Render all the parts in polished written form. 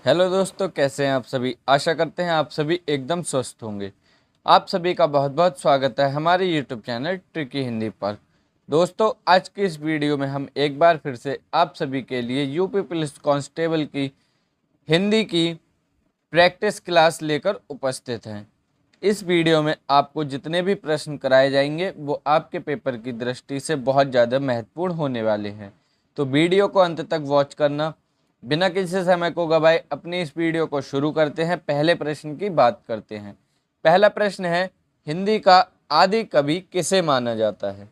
Hello दोस्तों, कैसे हैं आप सभी। आशा करते हैं आप सभी एकदम स्वस्थ होंगे। आप सभी का बहुत बहुत स्वागत है हमारे यूट्यूब चैनल ट्रिकी हिंदी पर। दोस्तों, आज की इस वीडियो में हम एक बार फिर से आप सभी के लिए यूपी पुलिस कांस्टेबल की हिंदी की प्रैक्टिस क्लास लेकर उपस्थित हैं। इस वीडियो में आपको जितने भी प्रश्न कराए जाएंगे वो आपके पेपर की दृष्टि से बहुत ज़्यादा महत्वपूर्ण होने वाले हैं। तो वीडियो को अंत तक वॉच करना। बिना किसी समय को गवाए अपनी इस वीडियो को शुरू करते हैं। पहले प्रश्न की बात करते हैं। पहला प्रश्न है, हिंदी का आदि कवि किसे माना जाता है।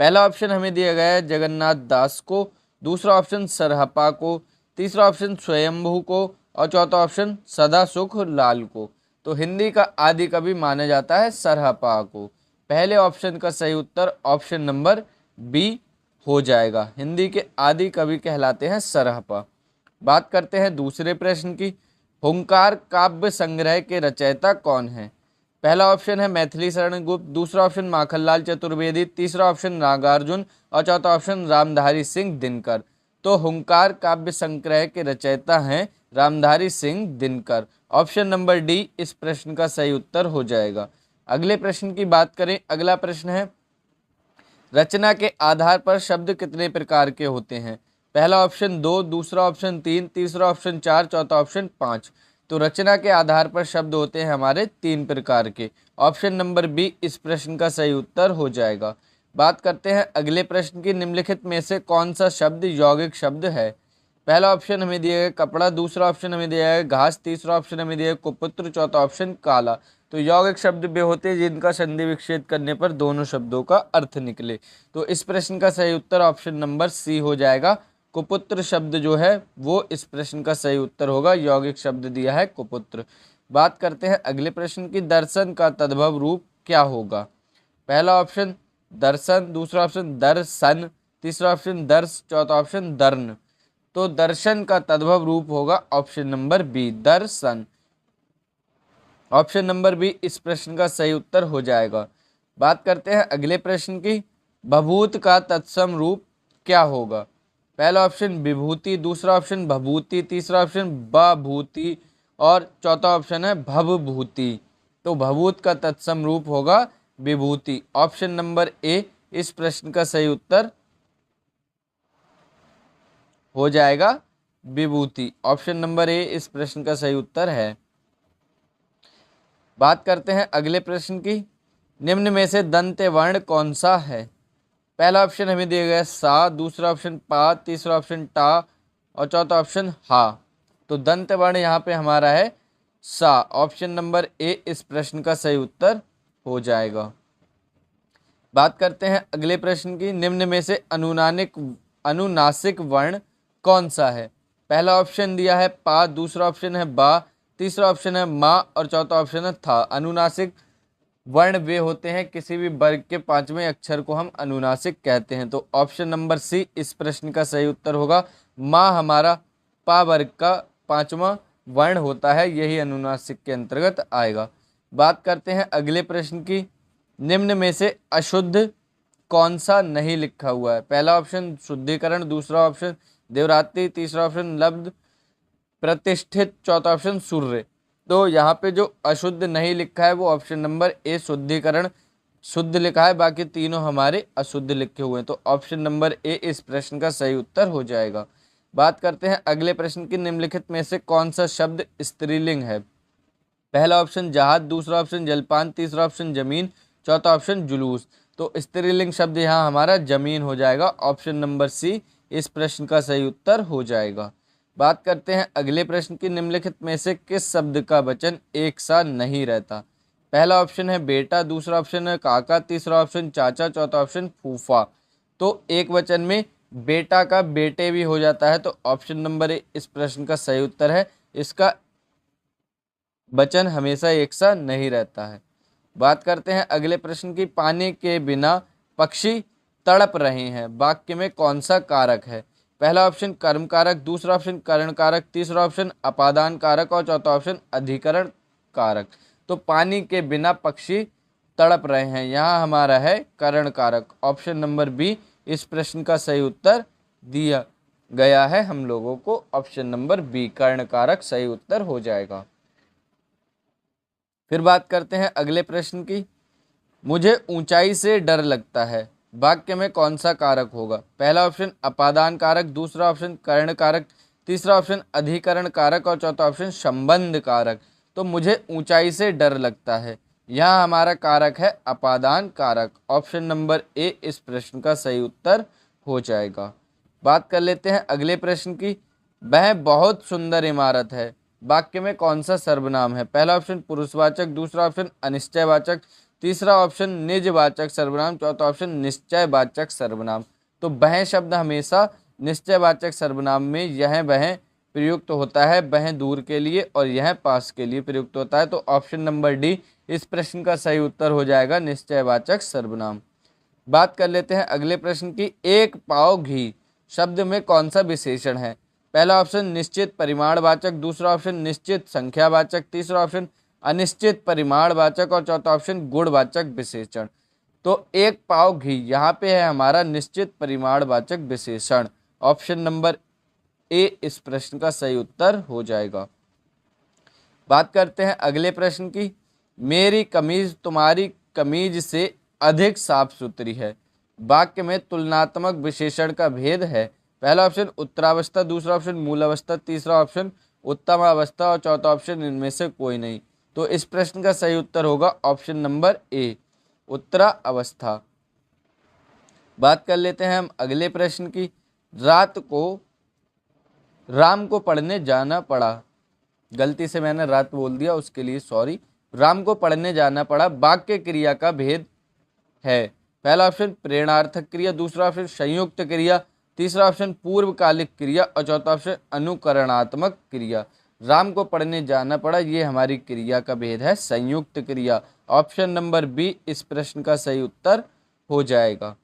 पहला ऑप्शन हमें दिया गया है जगन्नाथ दास को, दूसरा ऑप्शन सरहपा को, तीसरा ऑप्शन स्वयंभू को और चौथा ऑप्शन सदा सुख लाल को। तो हिंदी का आदि कवि माना जाता है सरहपा को। पहले ऑप्शन का सही उत्तर ऑप्शन नंबर बी हो जाएगा। हिंदी के आदि कवि कहलाते हैं सरहपा। बात करते हैं दूसरे प्रश्न की। हुंकार काव्य संग्रह के रचयिता कौन है। पहला ऑप्शन है मैथिली शरण गुप्त, दूसरा ऑप्शन माखनलाल चतुर्वेदी, तीसरा ऑप्शन नागार्जुन और चौथा ऑप्शन रामधारी सिंह दिनकर। तो हुंकार काव्य संग्रह के रचयिता हैं Ramdhari Singh Dinkar. Option number D इस प्रश्न का सही उत्तर हो जाएगा। अगले प्रश्न की बात करें। अगला प्रश्न है, रचना के आधार पर शब्द कितने प्रकार के होते हैं। पहला ऑप्शन 2, दूसरा ऑप्शन 3, तीसरा ऑप्शन 4, चौथा ऑप्शन 5। तो रचना के आधार पर शब्द होते हैं हमारे 3 प्रकार के। ऑप्शन नंबर बी इस प्रश्न का सही उत्तर हो जाएगा। बात करते हैं अगले प्रश्न की। निम्नलिखित में से कौन सा शब्द यौगिक शब्द है। पहला ऑप्शन हमें दिया गया कपड़ा, दूसरा ऑप्शन हमें दिया है घास, तीसरा ऑप्शन हमें दिया है कुपुत्र, चौथा ऑप्शन काला। तो यौगिक शब्द वे होते हैं जिनका संधि विच्छेद करने पर दोनों शब्दों का अर्थ निकले। तो इस प्रश्न का सही उत्तर ऑप्शन नंबर सी हो जाएगा। कुपुत्र शब्द जो है वो इस प्रश्न का सही उत्तर होगा। यौगिक शब्द दिया है कुपुत्र। बात करते हैं अगले प्रश्न की। दर्शन का तद्भव रूप क्या होगा। पहला ऑप्शन दर्शन, दूसरा ऑप्शन दर्शन, तीसरा ऑप्शन दर्श, चौथा ऑप्शन दर्न। तो दर्शन का तद्भव रूप होगा ऑप्शन नंबर बी दर्शन। ऑप्शन नंबर बी इस प्रश्न का सही उत्तर हो जाएगा। बात करते हैं अगले प्रश्न की। भभूत का तत्सम रूप क्या होगा। पहला ऑप्शन विभूति, दूसरा ऑप्शन भभूति, तीसरा ऑप्शन बभूति और चौथा ऑप्शन है भवभूति। तो भभूत का तत्सम रूप होगा विभूति। ऑप्शन नंबर ए इस प्रश्न का सही उत्तर हो जाएगा विभूति। ऑप्शन नंबर ए इस प्रश्न का सही उत्तर है। बात करते हैं अगले प्रश्न की। निम्न में से दंत्य वर्ण कौन सा है। पहला ऑप्शन हमें दिया गया है सा, दूसरा ऑप्शन पा, तीसरा ऑप्शन टा और चौथा ऑप्शन हा। तो दंत्य वर्ण यहाँ पे हमारा है सा। ऑप्शन नंबर ए इस प्रश्न का सही उत्तर हो जाएगा। बात करते हैं अगले प्रश्न की। निम्न में से अनुनासिक वर्ण कौन सा है। पहला ऑप्शन दिया है पा, दूसरा ऑप्शन है बा, तीसरा ऑप्शन है मा और चौथा ऑप्शन है था। अनुनासिक वर्ण वे होते हैं किसी भी वर्ग के 5वें अक्षर को हम अनुनासिक कहते हैं। तो ऑप्शन नंबर सी इस प्रश्न का सही उत्तर होगा। मा हमारा पा वर्ग का 5वां वर्ण होता है, यही अनुनासिक के अंतर्गत आएगा। बात करते हैं अगले प्रश्न की। निम्न में से अशुद्ध कौन सा नहीं लिखा हुआ है। पहला ऑप्शन शुद्धिकरण, दूसरा ऑप्शन देवरात्रि, तीसरा ऑप्शन लब्ध प्रतिष्ठित, चौथा ऑप्शन सूर्य। तो यहाँ पे जो अशुद्ध नहीं लिखा है वो ऑप्शन नंबर ए शुद्धिकरण शुद्ध लिखा है, बाकी तीनों हमारे अशुद्ध लिखे हुए हैं। तो ऑप्शन नंबर ए इस प्रश्न का सही उत्तर हो जाएगा। बात करते हैं अगले प्रश्न की। निम्नलिखित में से कौन सा शब्द स्त्रीलिंग है। पहला ऑप्शन जहाज, दूसरा ऑप्शन जलपान, तीसरा ऑप्शन जमीन, चौथा ऑप्शन जुलूस। तो स्त्रीलिंग शब्द यहाँ हमारा जमीन हो जाएगा। ऑप्शन नंबर सी इस प्रश्न का सही उत्तर हो जाएगा। बात करते हैं अगले प्रश्न की। निम्नलिखित में से किस शब्द का वचन एक सा नहीं रहता। पहला ऑप्शन है बेटा, दूसरा ऑप्शन है काका, तीसरा ऑप्शन चाचा, चौथा ऑप्शन फूफा। तो एक वचन में बेटा का बेटे भी हो जाता है। तो ऑप्शन नंबर ए इस प्रश्न का सही उत्तर है। इसका वचन हमेशा एक सा नहीं रहता है। बात करते हैं अगले प्रश्न की। पानी के बिना पक्षी तड़प रहे हैं, वाक्य में कौन सा कारक है। पहला ऑप्शन कर्म कारक, दूसरा ऑप्शन करण कारक, तीसरा ऑप्शन अपादान कारक और चौथा ऑप्शन अधिकरण कारक। तो पानी के बिना पक्षी तड़प रहे हैं, यहाँ हमारा है करण कारक। ऑप्शन नंबर बी इस प्रश्न का सही उत्तर दिया गया है हम लोगों को। ऑप्शन नंबर बी कर्ण कारक सही उत्तर हो जाएगा। फिर बात करते हैं अगले प्रश्न की। मुझे ऊंचाई से डर लगता है, वाक्य में कौन सा कारक होगा? पहला ऑप्शन अपादान कारक, दूसरा ऑप्शन कर्ण कारक, तीसरा ऑप्शन अधिकरण कारक और चौथा ऑप्शन संबंध कारक। तो मुझे ऊंचाई से डर लगता है, यहाँ हमारा कारक है अपादान कारक। ऑप्शन नंबर ए इस प्रश्न का सही उत्तर हो जाएगा। बात कर लेते हैं अगले प्रश्न की। वह बहुत सुंदर इमारत है, वाक्य में कौन सा सर्वनाम है? पहला ऑप्शन पुरुषवाचक, दूसरा ऑप्शन अनिश्चयवाचक, तीसरा ऑप्शन निजवाचक सर्वनाम, चौथा ऑप्शन निश्चयवाचक सर्वनाम। तो वह शब्द हमेशा निश्चयवाचक सर्वनाम में यह वह प्रयुक्त होता है, वह दूर के लिए और यह पास के लिए प्रयुक्त होता है। तो ऑप्शन नंबर डी इस प्रश्न का सही उत्तर हो जाएगा, निश्चयवाचक सर्वनाम। बात कर लेते हैं अगले प्रश्न की। एक पाव घी शब्द में कौन सा विशेषण है? पहला ऑप्शन निश्चित परिमाणवाचक, दूसरा ऑप्शन निश्चित संख्यावाचक, तीसरा ऑप्शन अनिश्चित परिमाणवाचक और चौथा ऑप्शन गुणवाचक विशेषण। तो एक पाव घी यहाँ पे है हमारा निश्चित परिमाणवाचक विशेषण। ऑप्शन नंबर ए इस प्रश्न का सही उत्तर हो जाएगा। बात करते हैं अगले प्रश्न की। मेरी कमीज तुम्हारी कमीज से अधिक साफ सुथरी है, वाक्य में तुलनात्मक विशेषण का भेद है। पहला ऑप्शन उत्तरावस्था, दूसरा ऑप्शन मूलावस्था, तीसरा ऑप्शन उत्तम अवस्था और चौथा ऑप्शन इनमें से कोई नहीं। तो इस प्रश्न का सही उत्तर होगा ऑप्शन नंबर ए उत्तरा अवस्था। बात कर लेते हैं हम अगले प्रश्न की। रात को राम को पढ़ने जाना पड़ा, गलती से मैंने रात बोल दिया, उसके लिए सॉरी। राम को पढ़ने जाना पड़ा, वाक्य क्रिया का भेद है। पहला ऑप्शन प्रेरणार्थक क्रिया, दूसरा ऑप्शन संयुक्त क्रिया, तीसरा ऑप्शन पूर्वकालिक क्रिया और चौथा ऑप्शन अनुकरणात्मक क्रिया। राम को पढ़ने जाना पड़ा, ये हमारी क्रिया का भेद है संयुक्त क्रिया। ऑप्शन नंबर बी इस प्रश्न का सही उत्तर हो जाएगा।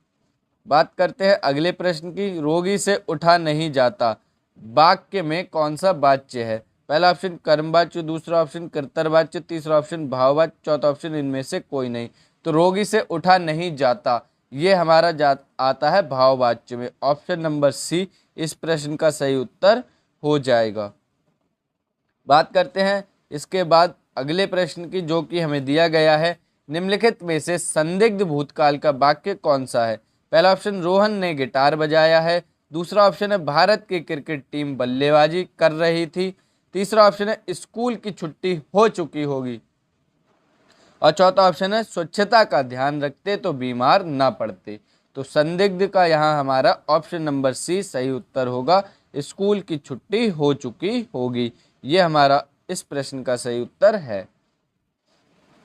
बात करते हैं अगले प्रश्न की। रोगी से उठा नहीं जाता, वाक्य में कौन सा वाच्य है? पहला ऑप्शन कर्मवाच्य, दूसरा ऑप्शन कर्तव्यवाच्य, तीसरा ऑप्शन भाववाच्य, चौथा ऑप्शन इनमें से कोई नहीं। तो रोगी से उठा नहीं जाता ये हमारा आता है भाववाच्य में। ऑप्शन नंबर सी इस प्रश्न का सही उत्तर हो जाएगा। बात करते हैं इसके बाद अगले प्रश्न की, जो कि हमें दिया गया है। निम्नलिखित में से संदिग्ध भूतकाल का वाक्य कौन सा है? पहला ऑप्शन रोहन ने गिटार बजाया है, दूसरा ऑप्शन है भारत की क्रिकेट टीम बल्लेबाजी कर रही थी, तीसरा ऑप्शन है स्कूल की छुट्टी हो चुकी होगी और चौथा ऑप्शन है स्वच्छता का ध्यान रखते तो बीमार ना पड़ते। तो संदिग्ध का यहाँ हमारा ऑप्शन नंबर सी सही उत्तर होगा, स्कूल की छुट्टी हो चुकी होगी। ये हमारा इस प्रश्न का सही उत्तर है।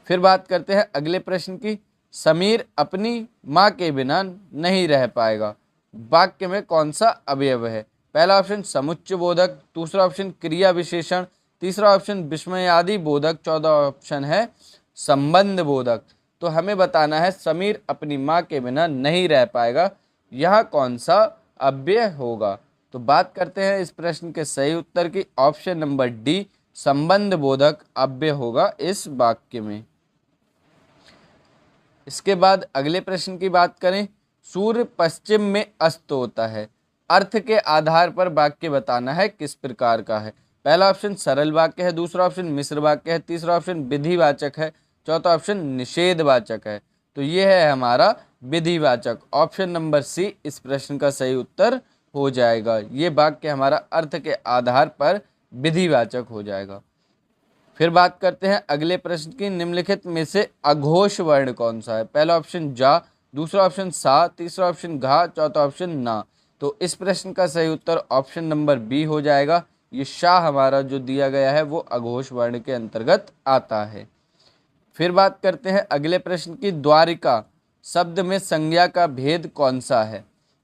फिर बात करते हैं अगले प्रश्न की। समीर अपनी माँ के बिना नहीं रह पाएगा, वाक्य में कौन सा अवयव है? पहला ऑप्शन समुच्चय बोधक, दूसरा ऑप्शन क्रिया विशेषण, तीसरा ऑप्शन विस्मयादि बोधक, चौथा ऑप्शन है संबंध बोधक। तो हमें बताना है समीर अपनी माँ के बिना नहीं रह पाएगा, यह कौन सा अव्यय होगा? तो बात करते हैं इस प्रश्न के सही उत्तर की। ऑप्शन नंबर डी संबंध बोधक अव्यय होगा इस वाक्य में। इसके बाद अगले प्रश्न की बात करें। सूर्य पश्चिम में अस्त होता है, अर्थ के आधार पर वाक्य बताना है किस प्रकार का है? पहला ऑप्शन सरल वाक्य है, दूसरा ऑप्शन मिश्र वाक्य है, तीसरा ऑप्शन विधिवाचक है, चौथा ऑप्शन निषेधवाचक है। तो ये है हमारा विधिवाचक। ऑप्शन नंबर सी इस प्रश्न का सही उत्तर हो जाएगा। ये वाक्य हमारा अर्थ के आधार पर विधिवाचक हो जाएगा। फिर बात करते हैं अगले प्रश्न की। निम्नलिखित में से अघोष वर्ण कौन सा है? पहला ऑप्शन जा, दूसरा ऑप्शन सा, तीसरा ऑप्शन घा, चौथा ऑप्शन ना। तो इस प्रश्न का सही उत्तर ऑप्शन नंबर बी हो जाएगा। ये शाह हमारा जो दिया गया है वो अघोष वर्ण के अंतर्गत आता है। फिर बात करते हैं अगले प्रश्न की। द्वारिका शब्द में संज्ञा का भेद कौन सा है?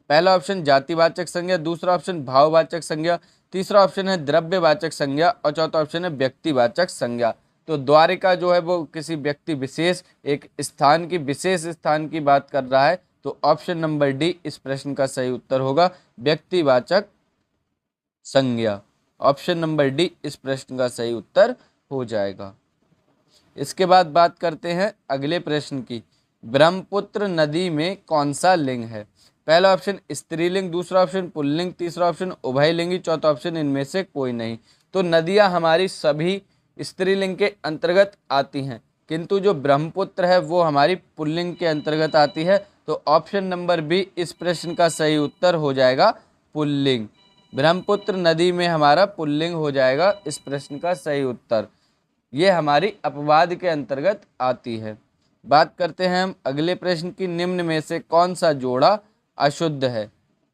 पहला ऑप्शन जातिवाचक संज्ञा, दूसरा ऑप्शन भाववाचक संज्ञा, तीसरा ऑप्शन है द्रव्यवाचक संज्ञा और चौथा ऑप्शन है व्यक्तिवाचक संज्ञा। तो द्वारिका जो है वो किसी व्यक्ति विशेष, एक स्थान की, विशेष स्थान की बात कर रहा है। तो ऑप्शन नंबर डी इस प्रश्न का सही उत्तर होगा, व्यक्तिवाचक संज्ञा। ऑप्शन नंबर डी इस प्रश्न का सही उत्तर हो जाएगा। इसके बाद बात करते हैं अगले प्रश्न की। ब्रह्मपुत्र नदी में कौन सा लिंग है? पहला ऑप्शन स्त्रीलिंग, दूसरा ऑप्शन पुल्लिंग, तीसरा ऑप्शन उभयलिंगी, चौथा ऑप्शन इनमें से कोई नहीं। तो नदियां हमारी सभी स्त्रीलिंग के अंतर्गत आती हैं, किंतु जो ब्रह्मपुत्र है वो हमारी पुल्लिंग के अंतर्गत आती है। तो ऑप्शन नंबर बी इस प्रश्न का सही उत्तर हो जाएगा पुल्लिंग। ब्रह्मपुत्र नदी में हमारा पुल्लिंग हो जाएगा इस प्रश्न का सही उत्तर। ये हमारी अपवाद के अंतर्गत आती है। बात करते हैं हम अगले प्रश्न की। निम्न में से कौन सा जोड़ा अशुद्ध है?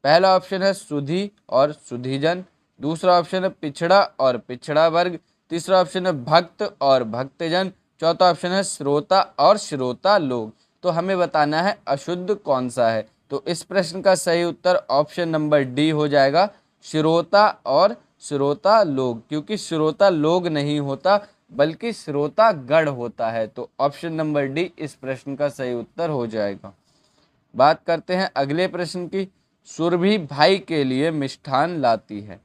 पहला ऑप्शन है सुधी और सुधीजन, दूसरा ऑप्शन है पिछड़ा और पिछड़ा वर्ग, तीसरा ऑप्शन है भक्त और भक्तजन, चौथा ऑप्शन है श्रोता और श्रोता लोग। तो हमें बताना है अशुद्ध कौन सा है। तो इस प्रश्न का सही उत्तर ऑप्शन नंबर डी हो जाएगा, श्रोता और श्रोता लोग, क्योंकि श्रोता लोग नहीं होता बल्कि श्रोता गण होता है। तो ऑप्शन नंबर डी इस प्रश्न का सही उत्तर हो जाएगा। बात करते हैं अगले प्रश्न की। सुरभि भाई के लिए मिष्ठान लाती है,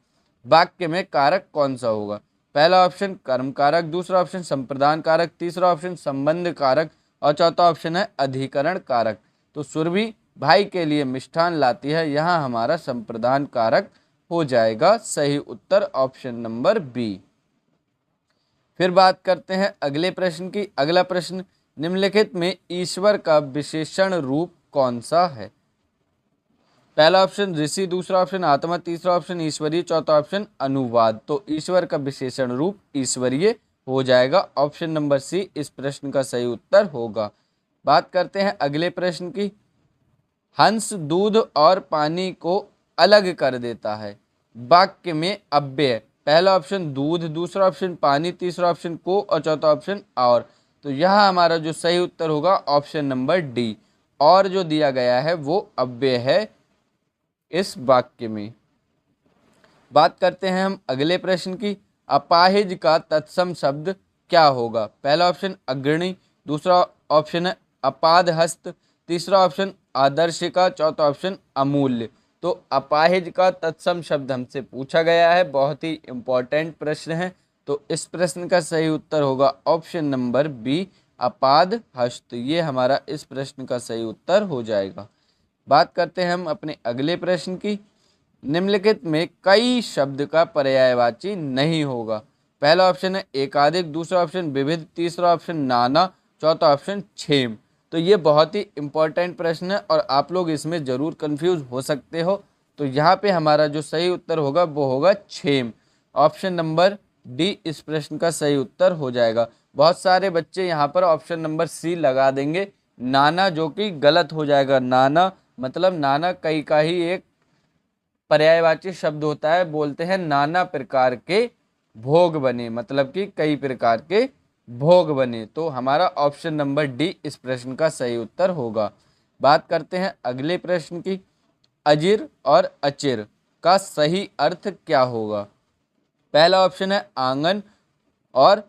वाक्य में कारक कौन सा होगा? पहला ऑप्शन कर्म कारक, दूसरा ऑप्शन संप्रदान कारक, तीसरा ऑप्शन संबंध कारक और चौथा ऑप्शन है अधिकरण कारक। तो सुरभि भाई के लिए मिष्ठान लाती है, यहाँ हमारा संप्रदान कारक हो जाएगा। सही उत्तर ऑप्शन नंबर बी। फिर बात करते हैं अगले प्रश्न की। अगला प्रश्न, निम्नलिखित में ईश्वर का विशेषण रूप कौन सा है? पहला ऑप्शन ऋषि, दूसरा ऑप्शन आत्मा, तीसरा ऑप्शन ईश्वरीय, चौथा ऑप्शन अनुवाद। तो ईश्वर का विशेषण रूप ईश्वरीय हो जाएगा। ऑप्शन नंबर सी इस प्रश्न का सही उत्तर होगा। बात करते हैं अगले प्रश्न की। हंस दूध और पानी को अलग कर देता है, वाक्य में अव्यय। पहला ऑप्शन दूध, दूसरा ऑप्शन पानी, तीसरा ऑप्शन को और चौथा ऑप्शन और। तो यहाँ हमारा जो सही उत्तर होगा ऑप्शन नंबर डी, और जो दिया गया है वो अव्यय है इस वाक्य में। बात करते हैं हम अगले प्रश्न की। अपाहिज का तत्सम शब्द क्या होगा? पहला ऑप्शन अग्रणी, दूसरा ऑप्शन है अपादहस्त, तीसरा ऑप्शन आदर्शिका, चौथा ऑप्शन अमूल्य। तो अपाहिज का तत्सम शब्द हमसे पूछा गया है, बहुत ही इंपॉर्टेंट प्रश्न है। तो इस प्रश्न का सही उत्तर होगा ऑप्शन नंबर बी अपाद हस्त। ये हमारा इस प्रश्न का सही उत्तर हो जाएगा। बात करते हैं हम अपने अगले प्रश्न की। निम्नलिखित में कई शब्द का पर्यायवाची नहीं होगा। पहला ऑप्शन है एकाधिक, दूसरा ऑप्शन विविध, तीसरा ऑप्शन नाना, चौथा ऑप्शन क्षेम। तो ये बहुत ही इंपॉर्टेंट प्रश्न है और आप लोग इसमें ज़रूर कंफ्यूज हो सकते हो। तो यहाँ पे हमारा जो सही उत्तर होगा वो होगा क्षेम। ऑप्शन नंबर डी इस प्रश्न का सही उत्तर हो जाएगा। बहुत सारे बच्चे यहाँ पर ऑप्शन नंबर सी लगा देंगे नाना, जो कि गलत हो जाएगा। नाना मतलब नाना कई का ही एक पर्यायवाची शब्द होता है। बोलते हैं नाना प्रकार के भोग बने, मतलब कि कई प्रकार के भोग बने। तो हमारा ऑप्शन नंबर डी इस प्रश्न का सही उत्तर होगा। बात करते हैं अगले प्रश्न की। अजिर और अचिर का सही अर्थ क्या होगा? पहला ऑप्शन है आंगन और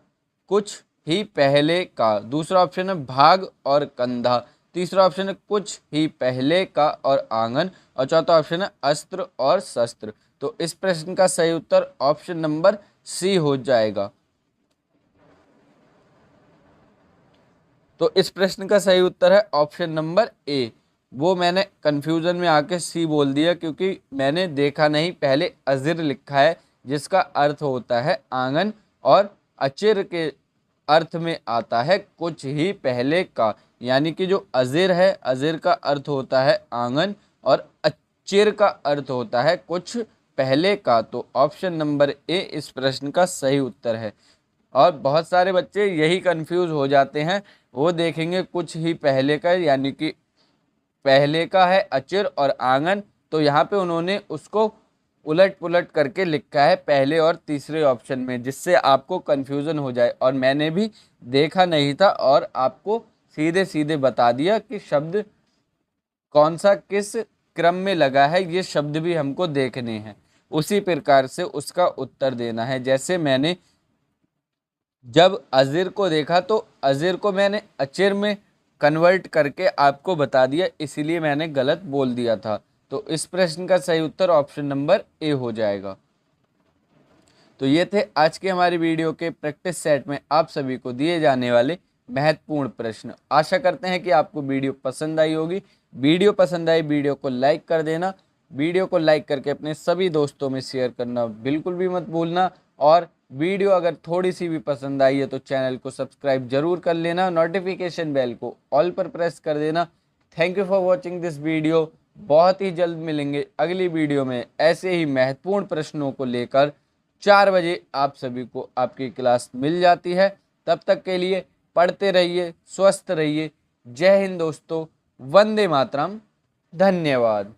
कुछ ही पहले का, दूसरा ऑप्शन है भाग और कंधा, तीसरा ऑप्शन है कुछ ही पहले का और आंगन और चौथा ऑप्शन है अस्त्र और शस्त्र। तो इस प्रश्न का सही उत्तर ऑप्शन नंबर सी हो जाएगा। तो इस प्रश्न का सही उत्तर है ऑप्शन नंबर ए। वो मैंने कंफ्यूजन में आके सी बोल दिया क्योंकि मैंने देखा नहीं, पहले अजिर लिखा है जिसका अर्थ होता है आंगन और अचिर के अर्थ में आता है कुछ ही पहले का, यानी कि जो अजिर है, अजिर का अर्थ होता है आंगन और अचिर का अर्थ होता है कुछ पहले का। तो ऑप्शन नंबर ए इस प्रश्न का सही उत्तर है। और बहुत सारे बच्चे यही कंफ्यूज हो जाते हैं, वो देखेंगे कुछ ही पहले का, यानी कि पहले का है अचिर और आंगन, तो यहाँ पे उन्होंने उसको उलट पुलट करके लिखा है पहले और तीसरे ऑप्शन में, जिससे आपको कंफ्यूजन हो जाए। और मैंने भी देखा नहीं था और आपको सीधे सीधे बता दिया कि शब्द कौन सा किस क्रम में लगा है, ये शब्द भी हमको देखने हैं, उसी प्रकार से उसका उत्तर देना है। जैसे मैंने जब अजिर को देखा तो अजिर को मैंने अचिर में कन्वर्ट करके आपको बता दिया, इसीलिए मैंने गलत बोल दिया था। तो इस प्रश्न का सही उत्तर ऑप्शन नंबर ए हो जाएगा। तो ये थे आज के हमारी वीडियो के प्रैक्टिस सेट में आप सभी को दिए जाने वाले महत्वपूर्ण प्रश्न। आशा करते हैं कि आपको वीडियो पसंद आई होगी। वीडियो पसंद आई वीडियो को लाइक कर देना। वीडियो को लाइक करके अपने सभी दोस्तों में शेयर करना बिल्कुल भी मत भूलना। और वीडियो अगर थोड़ी सी भी पसंद आई है तो चैनल को सब्सक्राइब जरूर कर लेना, नोटिफिकेशन बेल को ऑल पर प्रेस कर देना। Thank you for watching this video. बहुत ही जल्द मिलेंगे अगली वीडियो में ऐसे ही महत्वपूर्ण प्रश्नों को लेकर। 4 बजे आप सभी को आपकी क्लास मिल जाती है। तब तक के लिए पढ़ते रहिए, स्वस्थ रहिए। जय हिंद दोस्तों, वंदे मातरम, धन्यवाद।